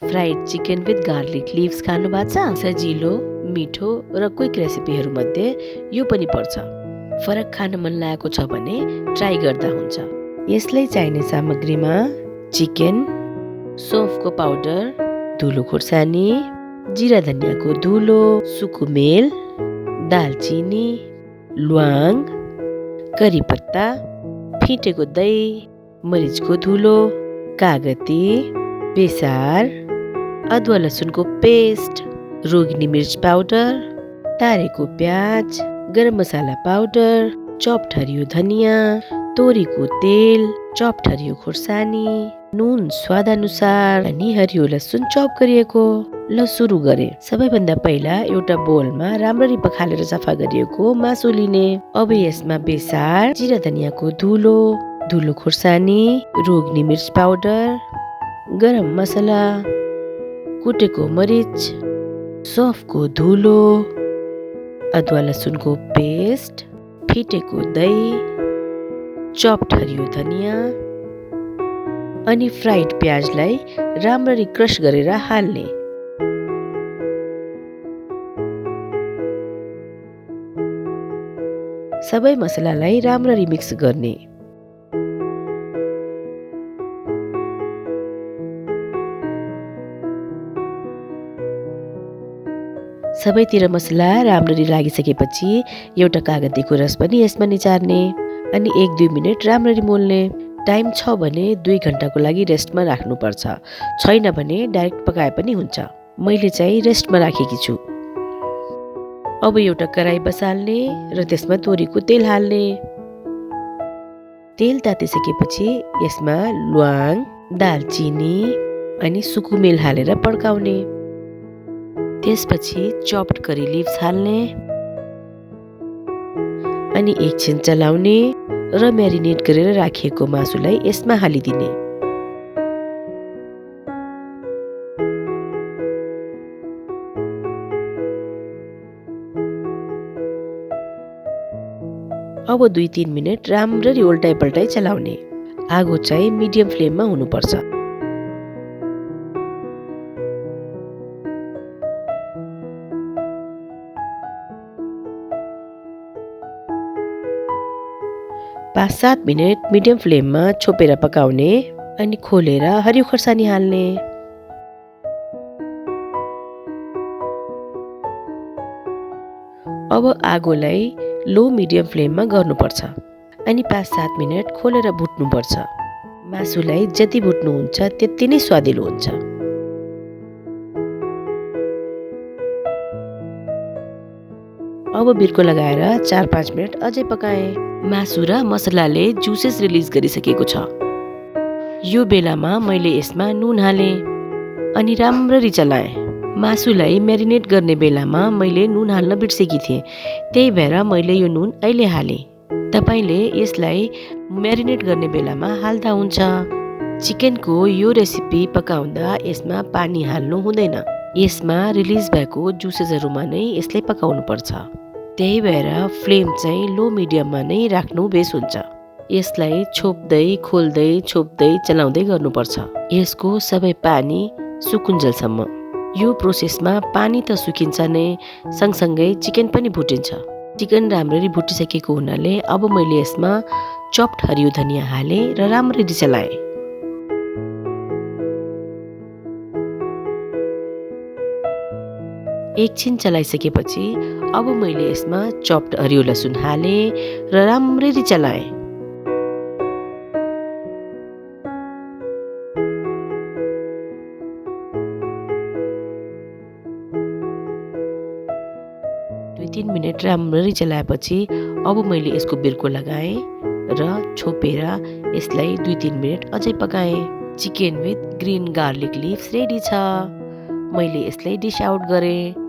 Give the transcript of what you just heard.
Fried chicken with garlic leaves खानु भएको छ? सजिलो, मिठो र क्विक रेसिपीहरू मध्ये यो पनि पर्छ। फरक खान मन लागेको छ भने ट्राई गर्दा हुन्छ। यसलाई चाहिने सामग्रीमा चिकन, सौंफको पाउडर, धुलो खुर्सानी, जिरा धनियाँको धुलो, सुकुमेल, दालचिनी, ल्वाङ, करी पत्ता, फिटेको दही, मरिचको धुलो, कागती, बेसार, अदुवा लसुनको पेस्ट, रोगिनी मिर्च पाउडर, तारेको प्याज, गरम मसाला पाउडर, चॉप्ड हरियो धनियाँ, तोरीको तेल, चॉप्ड हरियो खुर्सानी, नुन स्वादानुसार अनि हरियो लसुन चॉप गरिएको। ल सुरु गरे। सबैभन्दा पहिला एउटा बोलमा राम्ररी पखालेर सफा गरिएको मासु लिने। अब यसमा बेसार, जिरा धनियाँको धुलो, धुलो खुर्सानी, रोगिनी मिर्च पाउडर, गरम मसाला, कुटेको मरिच, सौंफको धुलो, अदुवा लसुनको पेस्ट, फिटेको दही, चॉप्ड हरियो धनियाँ अनि फ्राइड प्याजलाई राम्ररी क्रश गरेर हाल्ने। सबै मसलालाई राम्ररी मिक्स गर्ने। सबैतिर मसला राम्ररी लागिसकेपछि एउटा कागतीको रस पनि यसमा निचार्ने अनि 1-2 मिनेट राम्ररी मोल्ने। टाइम छ भने 2 घण्टाको लागि रेस्टमा राख्नुपर्छ, छैन भने डाइरेक्ट पकाए पनि हुन्छ। मैले चाहिँ रेस्टमा राखेकी छु। अब एउटा कराई बसाल्ने र त्यसमा तोरीको तेल हाल्ने। तेल तातिसकेपछि यसमा ल्वाङ, दालचिनी अनि सुकुमेल हालेर पड्काउने। त्यसपछि चॉप्ड करी लिभ्स हाल्ने अनि एकछिन चलाउने र म्यारिनेट गरेर राखिएको मासुलाई यसमा हालिदिने। अब 2-3 मिनेट राम्ररी उल्टाइ पल्टाइ चलाउने। आगो चाहिँ मिडियम फ्लेममा हुनुपर्छ। पाँच 7 मिनेट मिडियम फ्लेममा छोपेर पकाउने अनि खोलेर हरियो खुर्सानी हाल्ने। अब आगोलाई लो मिडियम फ्लेममा गर्नुपर्छ अनि 5-7 मिनेट खोलेर भुट्नुपर्छ। मासुलाई जति भुट्नुहुन्छ त्यति नै स्वादिलो हुन्छ। अब बिर्को लगाएर 4-5 मिनेट अझै पकाए। मासु र मसलाले जुसेस रिलिज गरिसकेको छ। यो बेलामा मैले यसमा नुन हाले अनि राम्ररी चलाए। मासुलाई म्यारिनेट गर्ने बेलामा मैले नुन हाल्न बिर्सेकी थिएँ, त्यही भएर मैले यो नुन अहिले हाले। तपाईले यसलाई म्यारिनेट गर्ने बेलामा हाल्दा हुन्छ। चिकनको यो रेसिपी पकाउँदा यसमा पानी हाल्नु हुँदैन। यसमा रिलिज भएको जुसेसहरुमा नै यसलाई पकाउनु पर्छ। त्यही भएर फ्लेम चाहिँ लो मिडियममा नै राख्नु बेस हुन्छ। यसलाई छोप्दै खोल्दै छोप्दै चलाउँदै गर्नुपर्छ। यसको सबै पानी सुकुन्जेलसम्म। यो प्रोसेसमा पानी त सुकिन्छ नै, सँगसँगै चिकन पनि भुटिन्छ। चिकन राम्ररी भुटिसकेको हुनाले अब मैले यसमा चॉप्ड हरियो धनियाँ हाले र राम्ररी चलाए। एकछिन चलाइसकेपछि अब मैले यसमा चॉप्ड हरियो लसुन हाले र राम्ररी चलाए। दुई 3 मिनेट राम्ररी चलाएपछि अब मैले यसको बिर्को लगाएँ र छोपेर यसलाई 2-3 मिनेट अझै पकाएँ। Chicken with green garlic leaves ready छ। मैले यसलाई डिश आउट गरेँ।